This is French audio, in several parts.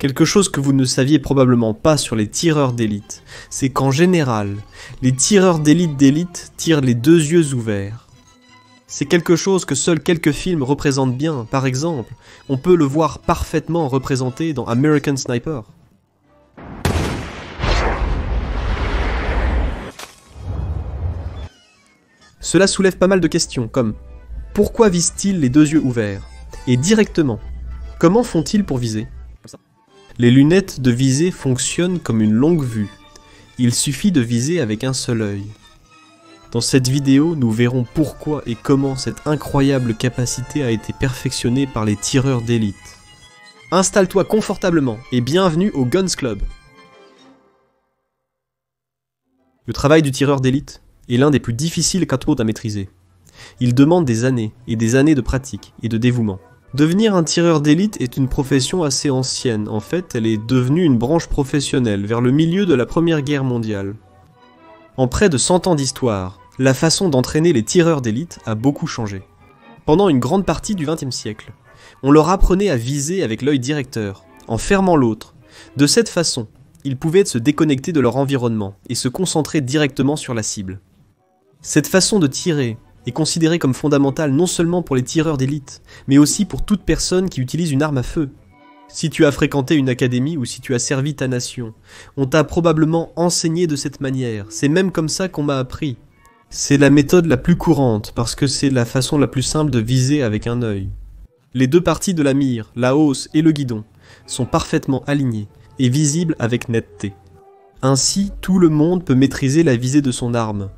Quelque chose que vous ne saviez probablement pas sur les tireurs d'élite, c'est qu'en général, les tireurs d'élite tirent les deux yeux ouverts. C'est quelque chose que seuls quelques films représentent bien. Par exemple, on peut le voir parfaitement représenté dans American Sniper. Cela soulève pas mal de questions, comme pourquoi visent-ils les deux yeux ouverts? Et directement, comment font-ils pour viser? Les lunettes de visée fonctionnent comme une longue vue. Il suffit de viser avec un seul œil. Dans cette vidéo, nous verrons pourquoi et comment cette incroyable capacité a été perfectionnée par les tireurs d'élite. Installe-toi confortablement et bienvenue au Guns Club. Le travail du tireur d'élite est l'un des plus difficiles qu'un pilote à maîtriser. Il demande des années et des années de pratique et de dévouement. Devenir un tireur d'élite est une profession assez ancienne. En fait, elle est devenue une branche professionnelle vers le milieu de la Première Guerre mondiale. En près de 100 ans d'histoire, la façon d'entraîner les tireurs d'élite a beaucoup changé. Pendant une grande partie du XXe siècle, on leur apprenait à viser avec l'œil directeur, en fermant l'autre. De cette façon, ils pouvaient se déconnecter de leur environnement et se concentrer directement sur la cible. Cette façon de tirer est considérée comme fondamentale non seulement pour les tireurs d'élite, mais aussi pour toute personne qui utilise une arme à feu. Si tu as fréquenté une académie ou si tu as servi ta nation, on t'a probablement enseigné de cette manière, c'est même comme ça qu'on m'a appris. C'est la méthode la plus courante, parce que c'est la façon la plus simple de viser avec un œil. Les deux parties de la mire, la hausse et le guidon, sont parfaitement alignées et visibles avec netteté. Ainsi, tout le monde peut maîtriser la visée de son arme.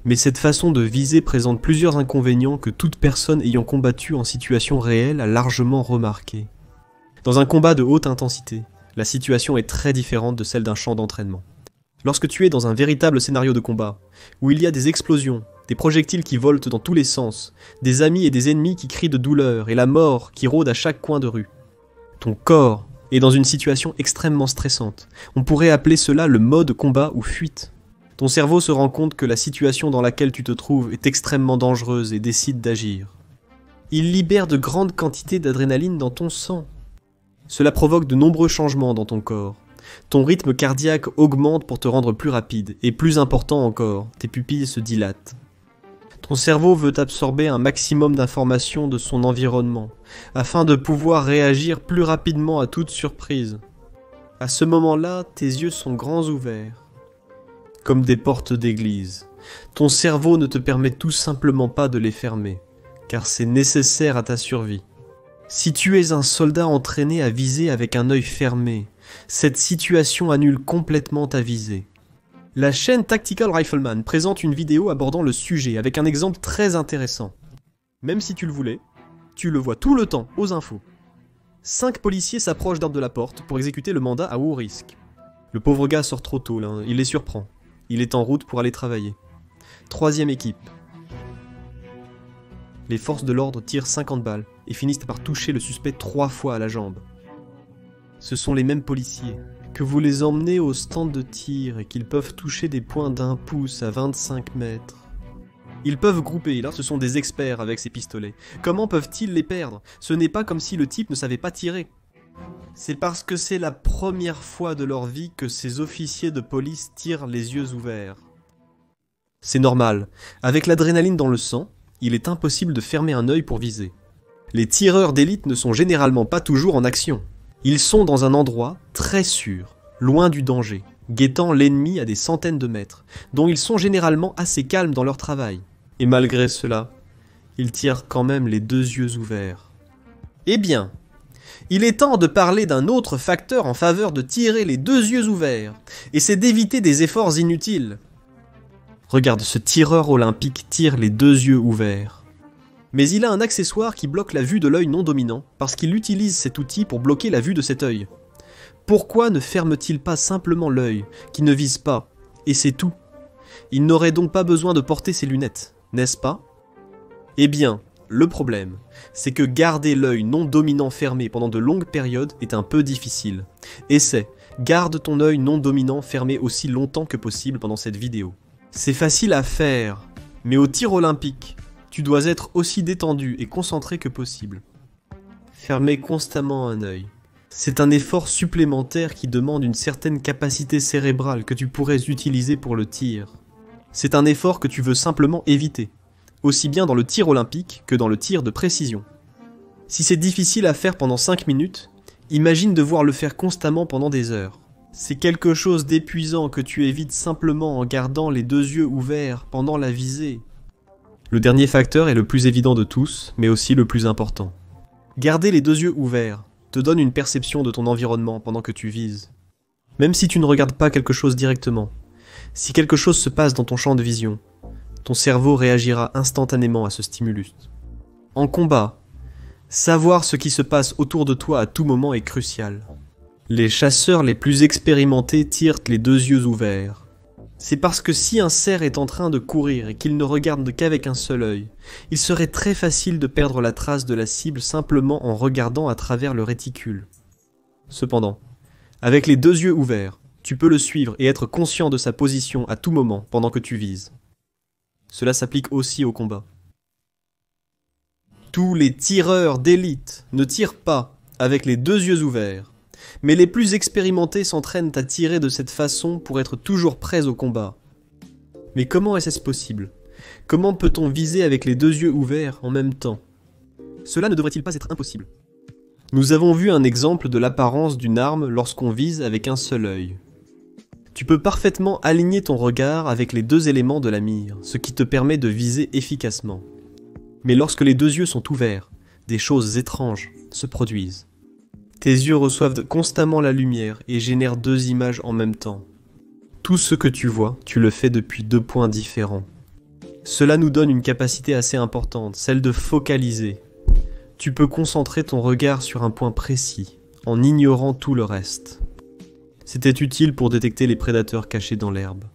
Mais cette façon de viser présente plusieurs inconvénients que toute personne ayant combattu en situation réelle a largement remarqué. Dans un combat de haute intensité, la situation est très différente de celle d'un champ d'entraînement. Lorsque tu es dans un véritable scénario de combat, où il y a des explosions, des projectiles qui volent dans tous les sens, des amis et des ennemis qui crient de douleur et la mort qui rôde à chaque coin de rue, ton corps est dans une situation extrêmement stressante. On pourrait appeler cela le mode combat ou fuite. Ton cerveau se rend compte que la situation dans laquelle tu te trouves est extrêmement dangereuse et décide d'agir. Il libère de grandes quantités d'adrénaline dans ton sang. Cela provoque de nombreux changements dans ton corps. Ton rythme cardiaque augmente pour te rendre plus rapide, et plus important encore, tes pupilles se dilatent. Ton cerveau veut absorber un maximum d'informations de son environnement, afin de pouvoir réagir plus rapidement à toute surprise. À ce moment-là, tes yeux sont grands ouverts, comme des portes d'église. Ton cerveau ne te permet tout simplement pas de les fermer, car c'est nécessaire à ta survie. Si tu es un soldat entraîné à viser avec un œil fermé, cette situation annule complètement ta visée. La chaîne Tactical Rifleman présente une vidéo abordant le sujet avec un exemple très intéressant. Même si tu le voulais, tu le vois tout le temps aux infos. 5 policiers s'approchent d'hors de la porte pour exécuter le mandat à haut risque. Le pauvre gars sort trop tôt, là, il les surprend. Il est en route pour aller travailler. 3e équipe. Les forces de l'ordre tirent 50 balles et finissent par toucher le suspect 3 fois à la jambe. Ce sont les mêmes policiers que vous les emmenez au stand de tir et qu'ils peuvent toucher des points d'1 pouce à 25 mètres. Ils peuvent grouper, là ce sont des experts avec ces pistolets. Comment peuvent-ils les perdre? Ce n'est pas comme si le type ne savait pas tirer. C'est parce que c'est la première fois de leur vie que ces officiers de police tirent les yeux ouverts. C'est normal, avec l'adrénaline dans le sang, il est impossible de fermer un œil pour viser. Les tireurs d'élite ne sont généralement pas toujours en action. Ils sont dans un endroit très sûr, loin du danger, guettant l'ennemi à des centaines de mètres, dont ils sont généralement assez calmes dans leur travail. Et malgré cela, ils tirent quand même les deux yeux ouverts. Eh bien, il est temps de parler d'un autre facteur en faveur de tirer les deux yeux ouverts, et c'est d'éviter des efforts inutiles. Regarde, ce tireur olympique tire les deux yeux ouverts. Mais il a un accessoire qui bloque la vue de l'œil non dominant, parce qu'il utilise cet outil pour bloquer la vue de cet œil. Pourquoi ne ferme-t-il pas simplement l'œil, qui ne vise pas, et c'est tout? Il n'aurait donc pas besoin de porter ses lunettes, n'est-ce pas? Eh bien, le problème, c'est que garder l'œil non dominant fermé pendant de longues périodes est un peu difficile. Essaie, garde ton œil non dominant fermé aussi longtemps que possible pendant cette vidéo. C'est facile à faire, mais au tir olympique, tu dois être aussi détendu et concentré que possible. Fermer constamment un œil. C'est un effort supplémentaire qui demande une certaine capacité cérébrale que tu pourrais utiliser pour le tir. C'est un effort que tu veux simplement éviter, aussi bien dans le tir olympique que dans le tir de précision. Si c'est difficile à faire pendant 5 minutes, imagine devoir le faire constamment pendant des heures. C'est quelque chose d'épuisant que tu évites simplement en gardant les deux yeux ouverts pendant la visée. Le dernier facteur est le plus évident de tous, mais aussi le plus important. Garder les deux yeux ouverts te donne une perception de ton environnement pendant que tu vises. Même si tu ne regardes pas quelque chose directement, si quelque chose se passe dans ton champ de vision, ton cerveau réagira instantanément à ce stimulus. En combat, savoir ce qui se passe autour de toi à tout moment est crucial. Les chasseurs les plus expérimentés tirent les deux yeux ouverts. C'est parce que si un cerf est en train de courir et qu'il ne regarde qu'avec un seul œil, il serait très facile de perdre la trace de la cible simplement en regardant à travers le réticule. Cependant, avec les deux yeux ouverts, tu peux le suivre et être conscient de sa position à tout moment pendant que tu vises. Cela s'applique aussi au combat. Tous les tireurs d'élite ne tirent pas avec les deux yeux ouverts. Mais les plus expérimentés s'entraînent à tirer de cette façon pour être toujours prêts au combat. Mais comment est-ce possible? Comment peut-on viser avec les deux yeux ouverts en même temps? Cela ne devrait-il pas être impossible? Nous avons vu un exemple de l'apparence d'une arme lorsqu'on vise avec un seul œil. Tu peux parfaitement aligner ton regard avec les deux éléments de la mire, ce qui te permet de viser efficacement. Mais lorsque les deux yeux sont ouverts, des choses étranges se produisent. Tes yeux reçoivent constamment la lumière et génèrent deux images en même temps. Tout ce que tu vois, tu le fais depuis deux points différents. Cela nous donne une capacité assez importante, celle de focaliser. Tu peux concentrer ton regard sur un point précis, en ignorant tout le reste. C'était utile pour détecter les prédateurs cachés dans l'herbe.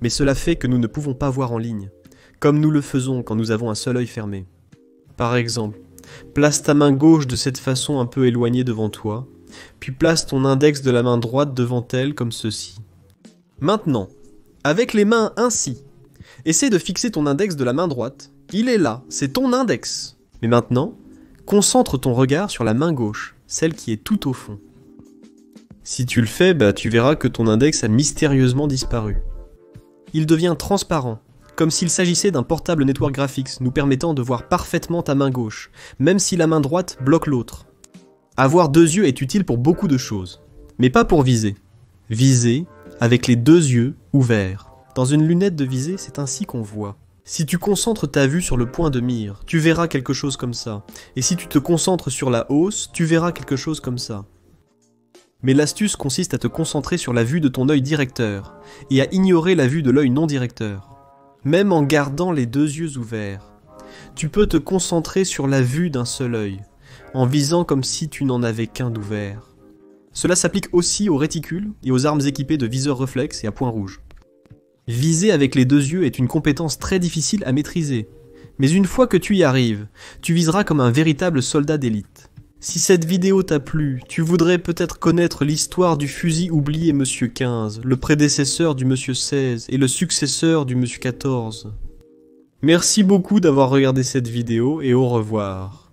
Mais cela fait que nous ne pouvons pas voir en ligne, comme nous le faisons quand nous avons un seul œil fermé. Par exemple, place ta main gauche de cette façon un peu éloignée devant toi, puis place ton index de la main droite devant elle comme ceci. Maintenant, avec les mains ainsi, essaie de fixer ton index de la main droite. Il est là, c'est ton index. Mais maintenant, concentre ton regard sur la main gauche, celle qui est tout au fond. Si tu le fais, tu verras que ton index a mystérieusement disparu. Il devient transparent, comme s'il s'agissait d'un portable network graphics nous permettant de voir parfaitement ta main gauche, même si la main droite bloque l'autre. Avoir deux yeux est utile pour beaucoup de choses, mais pas pour viser. Viser avec les deux yeux ouverts. Dans une lunette de visée, c'est ainsi qu'on voit. Si tu concentres ta vue sur le point de mire, tu verras quelque chose comme ça. Et si tu te concentres sur la hausse, tu verras quelque chose comme ça. Mais l'astuce consiste à te concentrer sur la vue de ton œil directeur, et à ignorer la vue de l'œil non directeur. Même en gardant les deux yeux ouverts, tu peux te concentrer sur la vue d'un seul œil, en visant comme si tu n'en avais qu'un d'ouvert. Cela s'applique aussi aux réticules et aux armes équipées de viseurs réflexes et à point rouge. Viser avec les deux yeux est une compétence très difficile à maîtriser, mais une fois que tu y arrives, tu viseras comme un véritable soldat d'élite. Si cette vidéo t'a plu, tu voudrais peut-être connaître l'histoire du fusil oublié Monsieur 15, le prédécesseur du Monsieur 16 et le successeur du Monsieur 14. Merci beaucoup d'avoir regardé cette vidéo et au revoir.